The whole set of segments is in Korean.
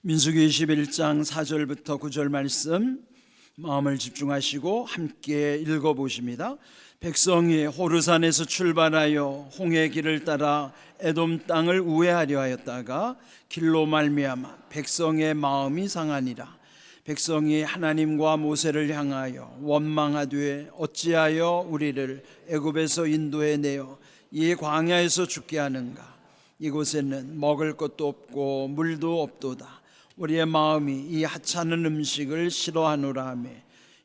민수기 21장 4절부터 9절 말씀 마음을 집중하시고 함께 읽어보십니다. 백성이 호르산에서 출발하여 홍해 길을 따라 에돔 땅을 우회하려 하였다가 길로 말미암아 백성의 마음이 상하니라. 백성이 하나님과 모세를 향하여 원망하되 어찌하여 우리를 애굽에서 인도해 내어 이 광야에서 죽게 하는가. 이곳에는 먹을 것도 없고 물도 없도다. 우리의 마음이 이 하찮은 음식을 싫어하노라 하며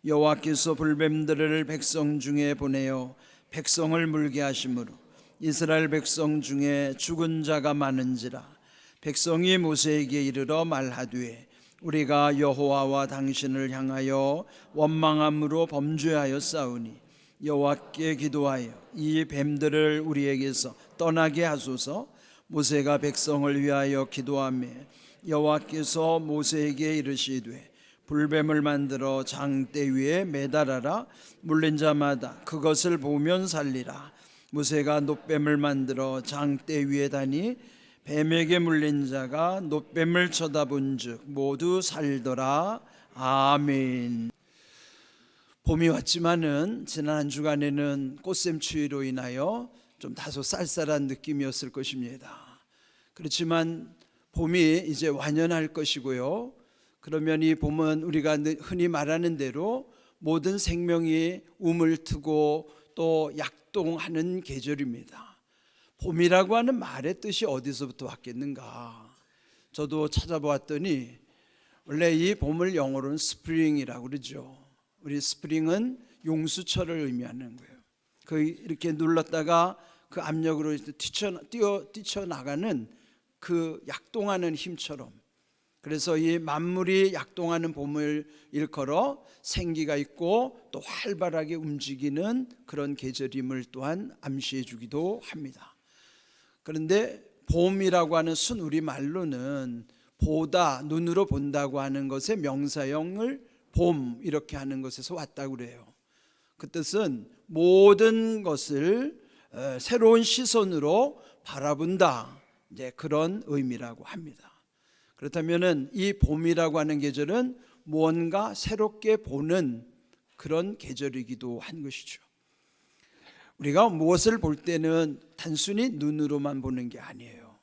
여호와께서 불뱀들을 백성 중에 보내어 백성을 물게 하심으로 이스라엘 백성 중에 죽은 자가 많은지라. 백성이 모세에게 이르러 말하되 우리가 여호와와 당신을 향하여 원망함으로 범죄하여 싸우니 여호와께 기도하여 이 뱀들을 우리에게서 떠나게 하소서. 모세가 백성을 위하여 기도하며 여호와께서 모세에게 이르시되 불뱀을 만들어 장대 위에 매달아라. 물린 자마다 그것을 보면 살리라. 모세가 놋뱀을 만들어 장대 위에 다니 뱀에게 물린 자가 놋뱀을 쳐다본즉 모두 살더라. 아멘. 봄이 왔지만은 지난 한 주간에는 꽃샘추위로 인하여 좀 다소 쌀쌀한 느낌이었을 것입니다. 그렇지만 봄이 이제 완연할 것이고요. 그러면 이 봄은 우리가 흔히 말하는 대로 모든 생명이 움을 트고 또 약동하는 계절입니다. 봄이라고 하는 말의 뜻이 어디서부터 왔겠는가? 저도 찾아보았더니 원래 이 봄을 영어로는 스프링이라고 그러죠. 우리 스프링은 용수철을 의미하는 거예요. 이렇게 눌렀다가 그 압력으로 뛰쳐나가는 그 약동하는 힘처럼, 그래서 이 만물이 약동하는 봄을 일컬어 생기가 있고 또 활발하게 움직이는 그런 계절임을 또한 암시해 주기도 합니다. 그런데 봄이라고 하는 순우리 말로는 보다, 눈으로 본다고 하는 것의 명사형을 봄 이렇게 하는 것에서 왔다고 그래요. 그 뜻은 모든 것을 새로운 시선으로 바라본다, 이제 그런 의미라고 합니다. 그렇다면은 이 봄이라고 하는 계절은 무언가 새롭게 보는 그런 계절이기도 한 것이죠. 우리가 무엇을 볼 때는 단순히 눈으로만 보는 게 아니에요.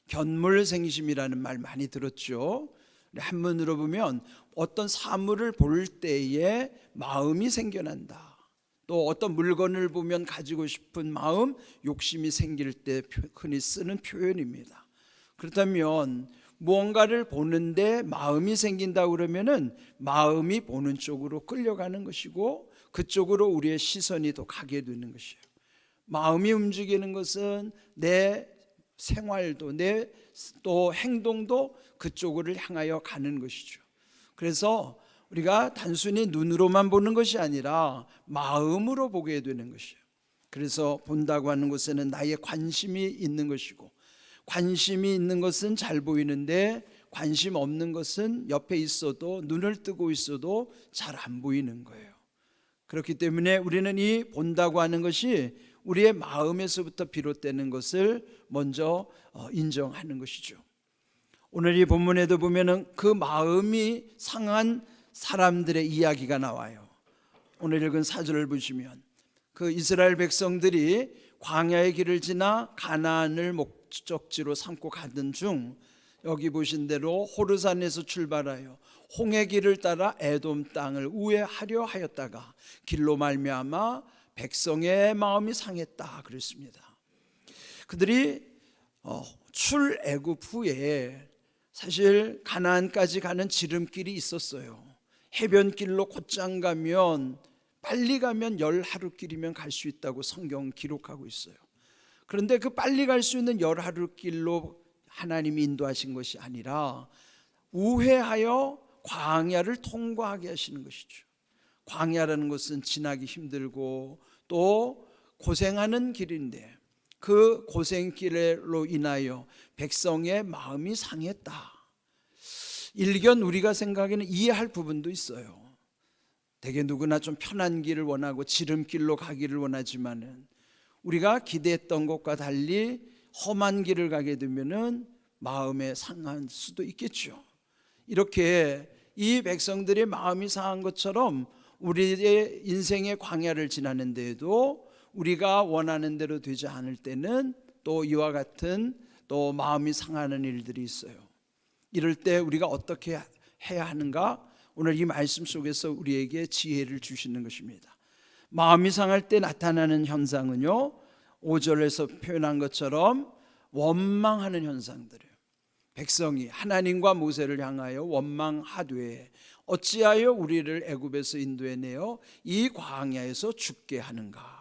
견물생심이라는 말 많이 들었죠. 한문으로 보면 어떤 사물을 볼 때에 마음이 생겨난다. 또 어떤 물건을 보면 가지고 싶은 마음, 욕심이 생길 때 흔히 쓰는 표현입니다. 그렇다면 무언가를 보는데 마음이 생긴다 그러면은 마음이 보는 쪽으로 끌려가는 것이고 그쪽으로 우리의 시선이 더 가게 되는 것이에요. 마음이 움직이는 것은 내 생활도 내 또 행동도 그쪽으로 향하여 가는 것이죠. 그래서 우리가 단순히 눈으로만 보는 것이 아니라 마음으로 보게 되는 것이에요. 그래서 본다고 하는 것에는 나의 관심이 있는 것이고, 관심이 있는 것은 잘 보이는데 관심 없는 것은 옆에 있어도, 눈을 뜨고 있어도 잘 안 보이는 거예요. 그렇기 때문에 우리는 이 본다고 하는 것이 우리의 마음에서부터 비롯되는 것을 먼저 인정하는 것이죠. 오늘 이 본문에도 보면은 그 마음이 상한 사람들의 이야기가 나와요. 오늘 읽은 4절을 보시면 그 이스라엘 백성들이 광야의 길을 지나 가나안을 목적지로 삼고 가던 중 여기 보신 대로 호르산에서 출발하여 홍해 길을 따라 에돔 땅을 우회하려 하였다가 길로 말미암아 백성의 마음이 상했다 그랬습니다. 그들이 출애굽 후에 사실 가나안까지 가는 지름길이 있었어요. 해변길로 곧장 가면, 빨리 가면 10하루길이면 갈 수 있다고 성경 기록하고 있어요. 그런데 그 빨리 갈 수 있는 10하루길로 하나님이 인도하신 것이 아니라 우회하여 광야를 통과하게 하시는 것이죠. 광야라는 것은 지나기 힘들고 또 고생하는 길인데 그 고생길로 인하여 백성의 마음이 상했다. 일견 우리가 생각에는 이해할 부분도 있어요. 대개 누구나 좀 편한 길을 원하고 지름길로 가기를 원하지만은 우리가 기대했던 것과 달리 험한 길을 가게 되면은 마음에 상할 수도 있겠죠. 이렇게 이 백성들의 마음이 상한 것처럼 우리의 인생의 광야를 지나는 데에도 우리가 원하는 대로 되지 않을 때는 또 이와 같은 또 마음이 상하는 일들이 있어요. 이럴 때 우리가 어떻게 해야 하는가? 오늘 이 말씀 속에서 우리에게 지혜를 주시는 것입니다. 마음이 상할 때 나타나는 현상은요, 5절에서 표현한 것처럼 원망하는 현상들이에요. 백성이 하나님과 모세를 향하여 원망하되 어찌하여 우리를 애굽에서 인도해내어 이 광야에서 죽게 하는가.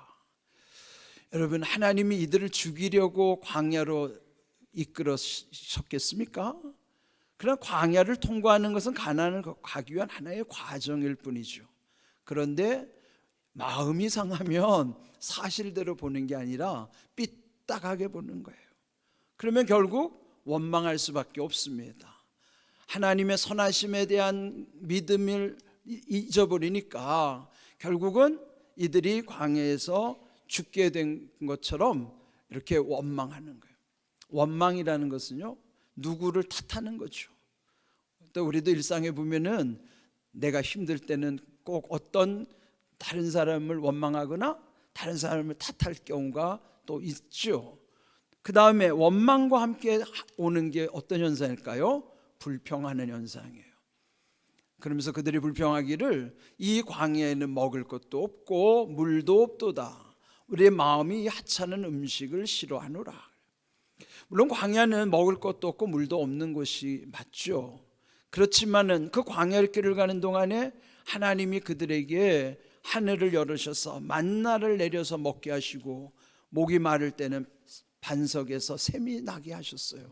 여러분, 하나님이 이들을 죽이려고 광야로 이끌으셨겠습니까? 그러나 광야를 통과하는 것은 가나안을 가기 위한 하나의 과정일 뿐이죠. 그런데 마음이 상하면 사실대로 보는 게 아니라 삐딱하게 보는 거예요. 그러면 결국 원망할 수밖에 없습니다. 하나님의 선하심에 대한 믿음을 잊어버리니까 결국은 이들이 광야에서 죽게 된 것처럼 이렇게 원망하는 거예요. 원망이라는 것은요, 누구를 탓하는 거죠. 또 우리도 일상에 보면은 내가 힘들 때는 꼭 어떤 다른 사람을 원망하거나 다른 사람을 탓할 경우가 또 있죠. 그 다음에 원망과 함께 오는 게 어떤 현상일까요? 불평하는 현상이에요. 그러면서 그들이 불평하기를 이 광야에는 먹을 것도 없고 물도 없도다. 우리의 마음이 하찮은 음식을 싫어하노라. 물론 광야는 먹을 것도 없고 물도 없는 곳이 맞죠. 그렇지만은 그 광야길을 가는 동안에 하나님이 그들에게 하늘을 열으셔서 만나를 내려서 먹게 하시고 목이 마를 때는 반석에서 샘이 나게 하셨어요.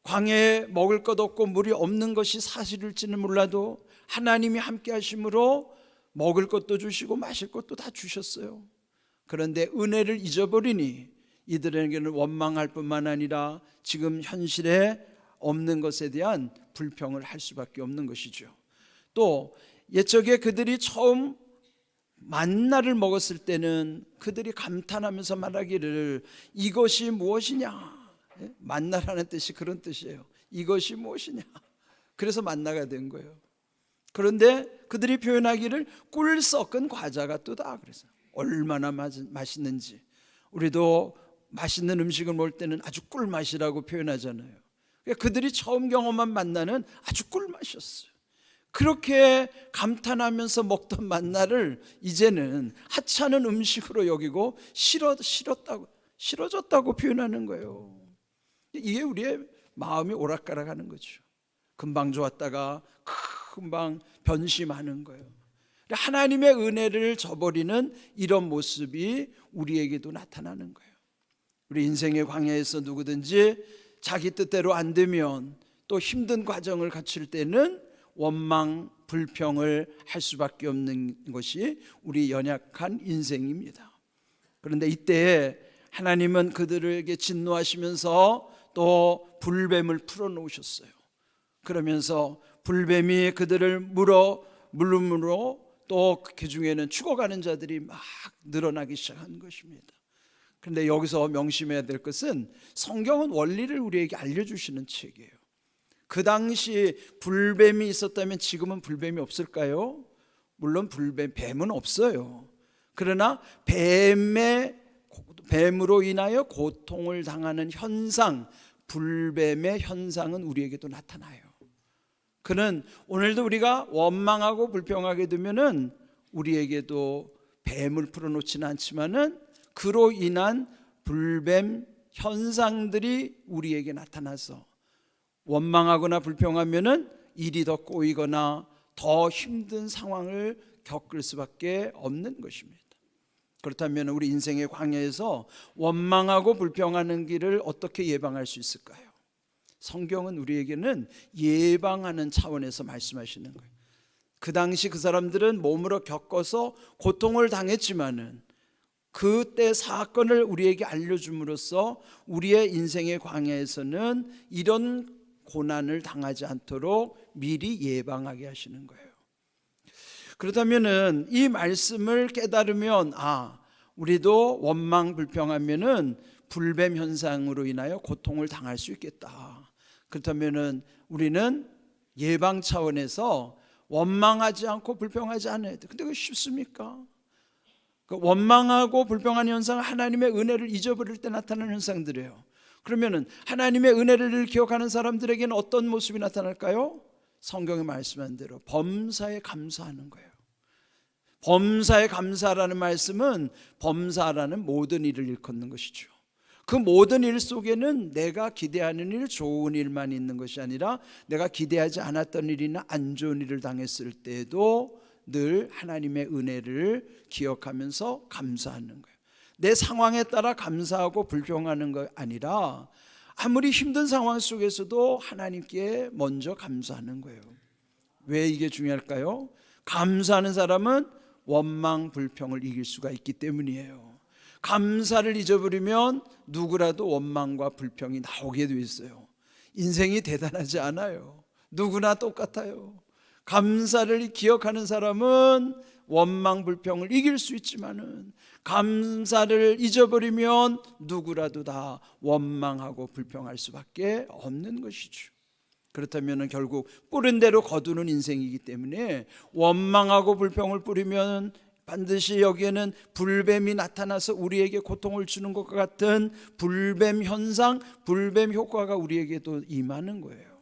광야에 먹을 것 없고 물이 없는 것이 사실일지는 몰라도 하나님이 함께 하심으로 먹을 것도 주시고 마실 것도 다 주셨어요. 그런데 은혜를 잊어버리니 이들에게는 원망할 뿐만 아니라 지금 현실에 없는 것에 대한 불평을 할 수밖에 없는 것이죠. 또 옛적에 그들이 처음 만나를 먹었을 때는 그들이 감탄하면서 말하기를 이것이 무엇이냐. 만나라는 뜻이 그런 뜻이에요. 이것이 무엇이냐. 그래서 만나가 된 거예요. 그런데 그들이 표현하기를 꿀 섞은 과자가 뜨다. 그래서 얼마나 맛있는지. 우리도 맛있는 음식을 먹을 때는 아주 꿀맛이라고 표현하잖아요. 그들이 처음 경험한 만나는 아주 꿀맛이었어요. 그렇게 감탄하면서 먹던 만나를 이제는 하찮은 음식으로 여기고 싫어졌다고 표현하는 거예요. 이게 우리의 마음이 오락가락하는 거죠. 금방 좋았다가 금방 변심하는 거예요. 하나님의 은혜를 저버리는 이런 모습이 우리에게도 나타나는 거예요. 우리 인생의 광야에서 누구든지 자기 뜻대로 안 되면 또 힘든 과정을 거칠 때는 원망, 불평을 할 수밖에 없는 것이 우리 연약한 인생입니다. 그런데 이때 하나님은 그들에게 진노하시면서 또 불뱀을 풀어놓으셨어요. 그러면서 불뱀이 그들을 물음으로 또 그 중에는 죽어가는 자들이 막 늘어나기 시작한 것입니다. 그런데 여기서 명심해야 될 것은 성경은 원리를 우리에게 알려주시는 책이에요. 그 당시 불뱀이 있었다면 지금은 불뱀이 없을까요? 물론 뱀은 없어요. 그러나 뱀으로 인하여 고통을 당하는 현상, 불뱀의 현상은 우리에게도 나타나요. 그는 오늘도 우리가 원망하고 불평하게 되면은 우리에게도 뱀을 풀어놓지는 않지만은 그로 인한 불뱀 현상들이 우리에게 나타나서 원망하거나 불평하면은 일이 더 꼬이거나 더 힘든 상황을 겪을 수밖에 없는 것입니다. 그렇다면 우리 인생의 광야에서 원망하고 불평하는 길을 어떻게 예방할 수 있을까요? 성경은 우리에게는 예방하는 차원에서 말씀하시는 거예요. 그 당시 그 사람들은 몸으로 겪어서 고통을 당했지만은 그때 사건을 우리에게 알려줌으로써 우리의 인생의 광야에서는 이런 고난을 당하지 않도록 미리 예방하게 하시는 거예요. 그렇다면은 이 말씀을 깨달으면 우리도 원망 불평하면은 불뱀 현상으로 인하여 고통을 당할 수 있겠다. 그렇다면은 우리는 예방 차원에서 원망하지 않고 불평하지 않아야 돼. 근데 그게 쉽습니까? 그 원망하고 불평하는 현상은 하나님의 은혜를 잊어버릴 때 나타나는 현상들이에요. 그러면은 하나님의 은혜를 기억하는 사람들에게는 어떤 모습이 나타날까요? 성경에 말씀한 대로 범사에 감사하는 거예요. 범사에 감사라는 말씀은 범사라는 모든 일을 일컫는 것이죠. 그 모든 일 속에는 내가 기대하는 일, 좋은 일만 있는 것이 아니라 내가 기대하지 않았던 일이나 안 좋은 일을 당했을 때에도 늘 하나님의 은혜를 기억하면서 감사하는 거예요. 내 상황에 따라 감사하고 불평하는 거 아니라 아무리 힘든 상황 속에서도 하나님께 먼저 감사하는 거예요. 왜 이게 중요할까요? 감사하는 사람은 원망, 불평을 이길 수가 있기 때문이에요. 감사를 잊어버리면 누구라도 원망과 불평이 나오게 돼 있어요. 인생이 대단하지 않아요. 누구나 똑같아요. 감사를 기억하는 사람은 원망, 불평을 이길 수 있지만은 감사를 잊어버리면 누구라도 다 원망하고 불평할 수밖에 없는 것이죠. 그렇다면 결국 뿌린 대로 거두는 인생이기 때문에 원망하고 불평을 뿌리면 반드시 여기에는 불뱀이 나타나서 우리에게 고통을 주는 것과 같은 불뱀 현상, 불뱀 효과가 우리에게도 임하는 거예요.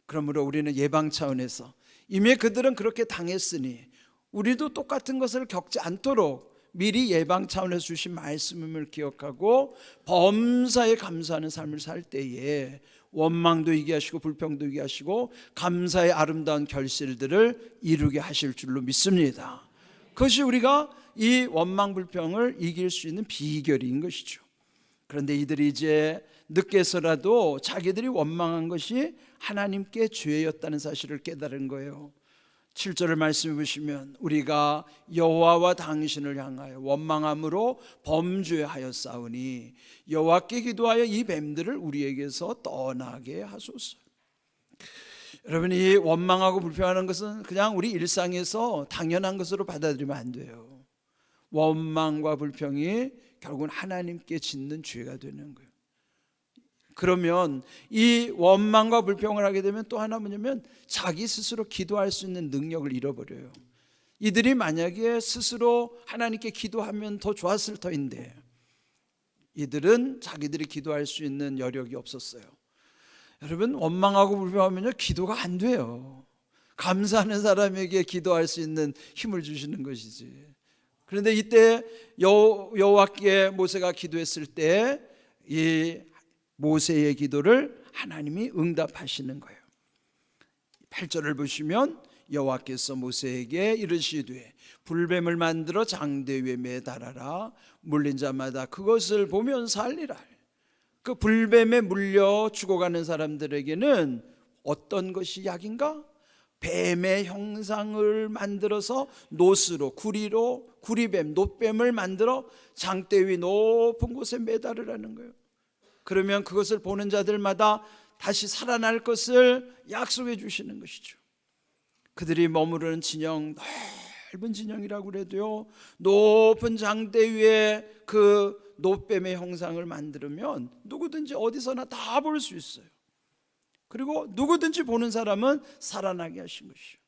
그러므로 우리는 예방 차원에서 이미 그들은 그렇게 당했으니 우리도 똑같은 것을 겪지 않도록 미리 예방 차원에서 주신 말씀을 기억하고 범사에 감사하는 삶을 살 때에 원망도 이기게 하시고 불평도 이기게 하시고 감사의 아름다운 결실들을 이루게 하실 줄로 믿습니다. 그것이 우리가 이 원망 불평을 이길 수 있는 비결인 것이죠. 그런데 이들이 이제 늦게서라도 자기들이 원망한 것이 하나님께 죄였다는 사실을 깨달은 거예요. 7절을 말씀해 보시면 우리가 여호와와 당신을 향하여 원망함으로 범죄하였사오니 여호와께 기도하여 이 뱀들을 우리에게서 떠나게 하소서. 여러분, 이 원망하고 불평하는 것은 그냥 우리 일상에서 당연한 것으로 받아들이면 안 돼요. 원망과 불평이 결국은 하나님께 짓는 죄가 되는 거예요. 그러면 이 원망과 불평을 하게 되면 또 하나 뭐냐면 자기 스스로 기도할 수 있는 능력을 잃어버려요. 이들이 만약에 스스로 하나님께 기도하면 더 좋았을 터인데 이들은 자기들이 기도할 수 있는 여력이 없었어요. 여러분, 원망하고 불평하면요 기도가 안 돼요. 감사하는 사람에게 기도할 수 있는 힘을 주시는 것이지. 그런데 이때 여호와께 모세가 기도했을 때 이 모세의 기도를 하나님이 응답하시는 거예요. 8절을 보시면 여호와께서 모세에게 이르시되 불뱀을 만들어 장대 위에 매달아라. 물린 자마다 그것을 보면 살리라. 그 불뱀에 물려 죽어가는 사람들에게는 어떤 것이 약인가? 뱀의 형상을 만들어서 노스로 구리뱀, 놋뱀을 만들어 장대 위 높은 곳에 매달으라는 거예요. 그러면 그것을 보는 자들마다 다시 살아날 것을 약속해 주시는 것이죠. 그들이 머무르는 진영, 넓은 진영이라고 그래도요 높은 장대 위에 그 놋뱀의 형상을 만들면 누구든지 어디서나 다 볼 수 있어요. 그리고 누구든지 보는 사람은 살아나게 하신 것이죠.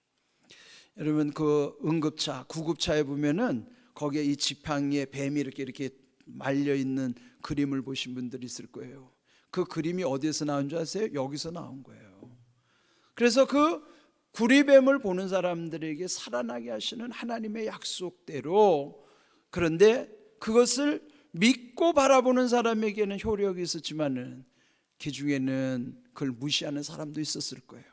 여러분, 그 응급차, 구급차에 보면은 거기에 이 지팡이에 뱀이 이렇게 말려 있는 그림을 보신 분들이 있을 거예요. 그 그림이 어디에서 나온 줄 아세요? 여기서 나온 거예요. 그래서 그 구리뱀을 보는 사람들에게 살아나게 하시는 하나님의 약속대로, 그런데 그것을 믿고 바라보는 사람에게는 효력이 있었지만은 그 중에는 그걸 무시하는 사람도 있었을 거예요.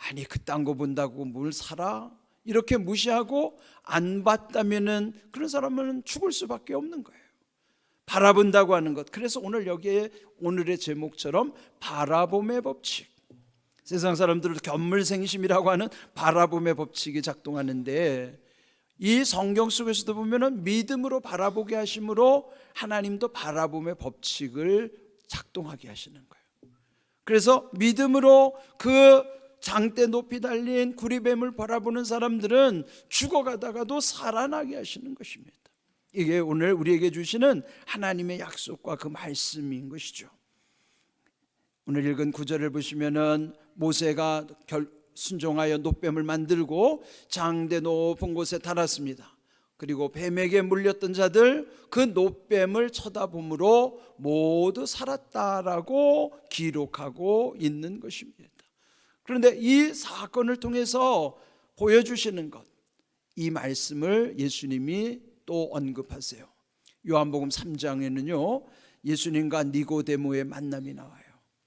아니, 그딴 거 본다고 뭘 살아? 이렇게 무시하고 안 봤다면은 그런 사람은 죽을 수밖에 없는 거예요. 바라본다고 하는 것. 그래서 오늘 여기에 오늘의 제목처럼 바라봄의 법칙, 세상 사람들은 견물생심이라고 하는 바라봄의 법칙이 작동하는데, 이 성경 속에서도 보면은 믿음으로 바라보게 하심으로 하나님도 바라봄의 법칙을 작동하게 하시는 거예요. 그래서 믿음으로 그 장대 높이 달린 구리뱀을 바라보는 사람들은 죽어가다가도 살아나게 하시는 것입니다. 이게 오늘 우리에게 주시는 하나님의 약속과 그 말씀인 것이죠. 오늘 읽은 9절을 보시면은 모세가 순종하여 놋뱀을 만들고 장대 높은 곳에 달았습니다. 그리고 뱀에게 물렸던 자들 그 놋뱀을 쳐다보므로 모두 살았다라고 기록하고 있는 것입니다. 그런데 이 사건을 통해서 보여주시는 것, 이 말씀을 예수님이 또 언급하세요. 요한복음 3장에는요 예수님과 니고데모의 만남이 나와요.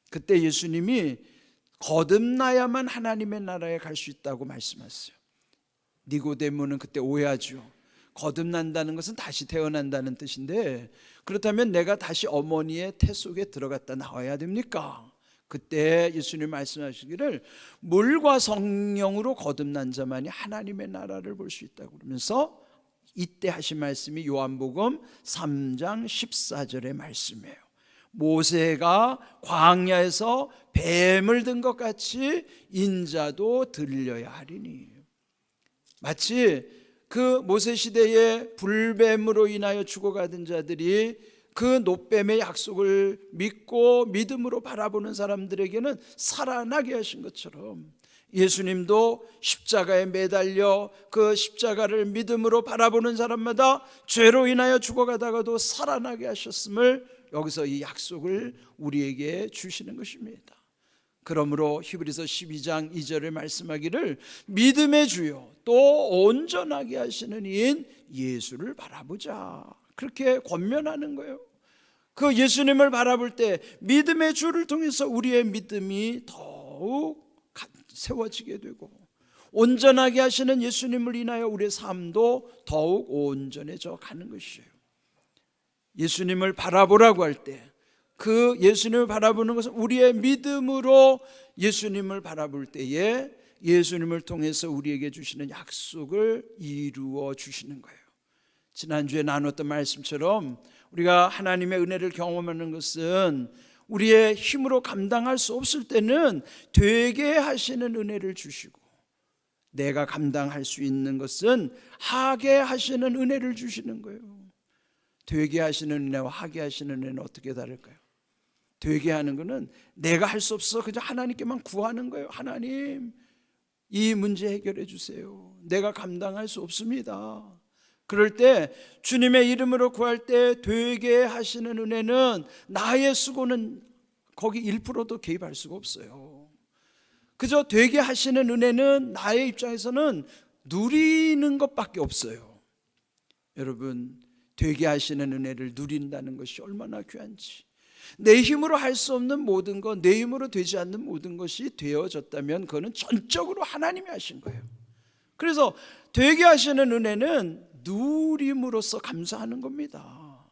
그때 예수님이 거듭나야만 하나님의 나라에 갈 수 있다고 말씀하셨어요. 니고데모는 그때 오해하죠. 거듭난다는 것은 다시 태어난다는 뜻인데, 그렇다면 내가 다시 어머니의 태 속에 들어갔다 나와야 됩니까? 그때 예수님 말씀하시기를 물과 성령으로 거듭난 자만이 하나님의 나라를 볼 수 있다고 그러면서 이때 하신 말씀이 요한복음 3장 14절의 말씀이에요. 모세가 광야에서 뱀을 든 것 같이 인자도 들려야 하리니. 마치 그 모세 시대에 불뱀으로 인하여 죽어가던 자들이 그 놋뱀의 약속을 믿고 믿음으로 바라보는 사람들에게는 살아나게 하신 것처럼 예수님도 십자가에 매달려 그 십자가를 믿음으로 바라보는 사람마다 죄로 인하여 죽어가다가도 살아나게 하셨음을 여기서 이 약속을 우리에게 주시는 것입니다. 그러므로 히브리서 12장 2절에 말씀하기를 믿음의 주요 또 온전하게 하시는 이인 예수를 바라보자, 그렇게 권면하는 거예요. 그 예수님을 바라볼 때 믿음의 주를 통해서 우리의 믿음이 더욱 세워지게 되고, 온전하게 하시는 예수님을 인하여 우리의 삶도 더욱 온전해져 가는 것이에요. 예수님을 바라보라고 할 때 그 예수님을 바라보는 것은 우리의 믿음으로 예수님을 바라볼 때에 예수님을 통해서 우리에게 주시는 약속을 이루어 주시는 거예요. 지난주에 나눴던 말씀처럼 우리가 하나님의 은혜를 경험하는 것은 우리의 힘으로 감당할 수 없을 때는 되게 하시는 은혜를 주시고, 내가 감당할 수 있는 것은 하게 하시는 은혜를 주시는 거예요. 되게 하시는 은혜와 하게 하시는 은혜는 어떻게 다를까요? 되게 하는 것은 내가 할 수 없어 그저 하나님께만 구하는 거예요. 하나님, 이 문제 해결해 주세요. 내가 감당할 수 없습니다. 그럴 때 주님의 이름으로 구할 때 되게 하시는 은혜는 나의 수고는 거기 1%도 개입할 수가 없어요. 그저 되게 하시는 은혜는 나의 입장에서는 누리는 것밖에 없어요. 여러분, 되게 하시는 은혜를 누린다는 것이 얼마나 귀한지. 내 힘으로 할 수 없는 모든 것, 내 힘으로 되지 않는 모든 것이 되어졌다면 그거는 전적으로 하나님이 하신 거예요. 그래서 되게 하시는 은혜는 누림으로써 감사하는 겁니다.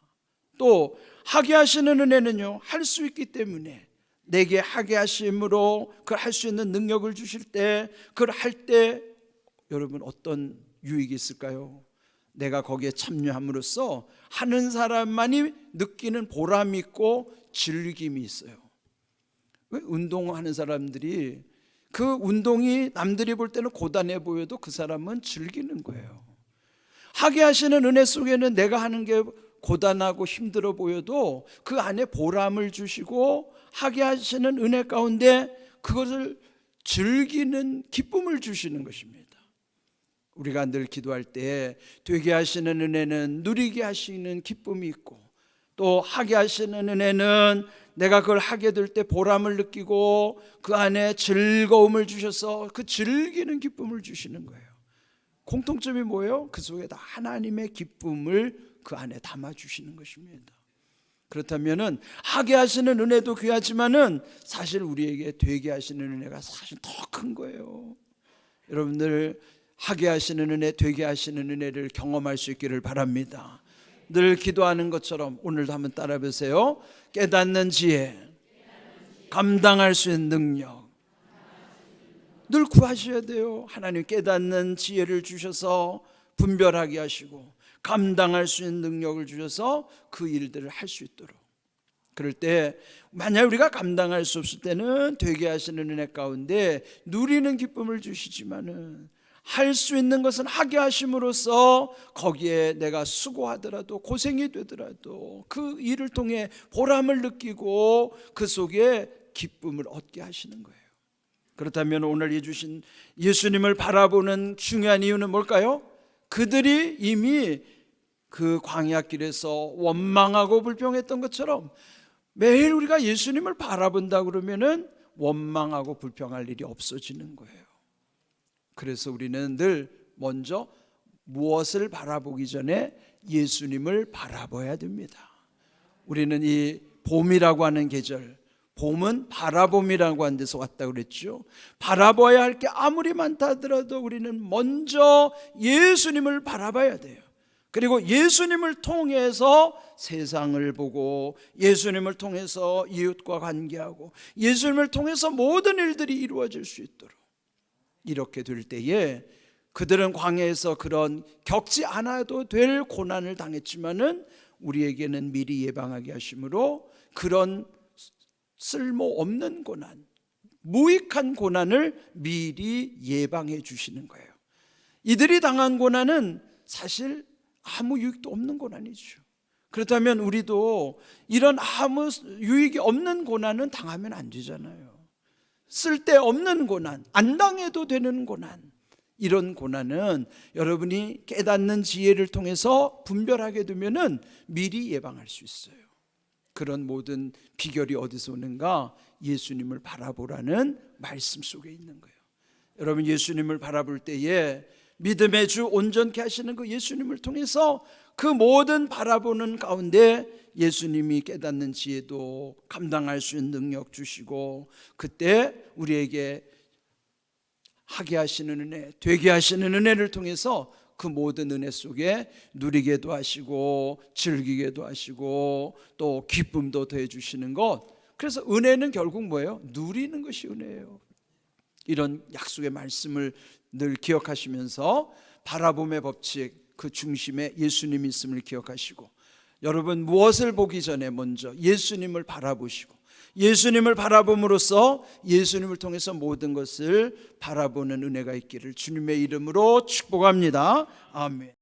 또 하게 하시는 은혜는요, 할 수 있기 때문에 내게 하게 하심으로 그걸 할 수 있는 능력을 주실 때, 그걸 할 때 여러분 어떤 유익이 있을까요? 내가 거기에 참여함으로써 하는 사람만이 느끼는 보람이 있고 즐김이 있어요. 왜 운동하는 사람들이 그 운동이 남들이 볼 때는 고단해 보여도 그 사람은 즐기는 거예요. 하게 하시는 은혜 속에는 내가 하는 게 고단하고 힘들어 보여도 그 안에 보람을 주시고, 하게 하시는 은혜 가운데 그것을 즐기는 기쁨을 주시는 것입니다. 우리가 늘 기도할 때 되게 하시는 은혜는 누리게 하시는 기쁨이 있고, 또 하게 하시는 은혜는 내가 그걸 하게 될 때 보람을 느끼고 그 안에 즐거움을 주셔서 그 즐기는 기쁨을 주시는 거예요. 공통점이 뭐예요? 그 속에 다 하나님의 기쁨을 그 안에 담아주시는 것입니다. 그렇다면은 하게 하시는 은혜도 귀하지만은 사실 우리에게 되게 하시는 은혜가 사실 더 큰 거예요. 여러분들 하게 하시는 은혜, 되게 하시는 은혜를 경험할 수 있기를 바랍니다. 늘 기도하는 것처럼 오늘도 한번 따라 보세요. 깨닫는 지혜, 감당할 수 있는 능력, 늘 구하셔야 돼요. 하나님 깨닫는 지혜를 주셔서 분별하게 하시고 감당할 수 있는 능력을 주셔서 그 일들을 할 수 있도록. 그럴 때 만약 우리가 감당할 수 없을 때는 되게 하시는 은혜 가운데 누리는 기쁨을 주시지만은 할 수 있는 것은 하게 하심으로써 거기에 내가 수고하더라도 고생이 되더라도 그 일을 통해 보람을 느끼고 그 속에 기쁨을 얻게 하시는 거예요. 그렇다면 오늘 해주신 예수님을 바라보는 중요한 이유는 뭘까요? 그들이 이미 그 광야길에서 원망하고 불평했던 것처럼 매일 우리가 예수님을 바라본다 그러면은 원망하고 불평할 일이 없어지는 거예요. 그래서 우리는 늘 먼저 무엇을 바라보기 전에 예수님을 바라봐야 됩니다. 우리는 이 봄이라고 하는 계절, 봄은 바라봄이라고 하는 데서 왔다고 그랬죠. 바라봐야 할 게 아무리 많다 하더라도 우리는 먼저 예수님을 바라봐야 돼요. 그리고 예수님을 통해서 세상을 보고 예수님을 통해서 이웃과 관계하고 예수님을 통해서 모든 일들이 이루어질 수 있도록, 이렇게 될 때에 그들은 광야에서 그런 겪지 않아도 될 고난을 당했지만은 우리에게는 미리 예방하게 하심으로 그런 쓸모없는 고난, 무익한 고난을 미리 예방해 주시는 거예요. 이들이 당한 고난은 사실 아무 유익도 없는 고난이죠. 그렇다면 우리도 이런 아무 유익이 없는 고난은 당하면 안 되잖아요. 쓸데없는 고난, 안 당해도 되는 고난, 이런 고난은 여러분이 깨닫는 지혜를 통해서 분별하게 되면은 미리 예방할 수 있어요. 그런 모든 비결이 어디서 오는가? 예수님을 바라보라는 말씀 속에 있는 거예요. 여러분, 예수님을 바라볼 때에 믿음의 주 온전케 하시는 그 예수님을 통해서 그 모든 바라보는 가운데 예수님이 깨닫는 지혜도 감당할 수 있는 능력 주시고, 그때 우리에게 하게 하시는 은혜, 되게 하시는 은혜를 통해서 그 모든 은혜 속에 누리게도 하시고 즐기게도 하시고 또 기쁨도 더해 주시는 것. 그래서 은혜는 결국 뭐예요? 누리는 것이 은혜예요. 이런 약속의 말씀을 늘 기억하시면서 바라봄의 법칙, 그 중심에 예수님이 있음을 기억하시고, 여러분 무엇을 보기 전에 먼저 예수님을 바라보시고 예수님을 바라봄으로써 예수님을 통해서 모든 것을 바라보는 은혜가 있기를 주님의 이름으로 축복합니다. 아멘.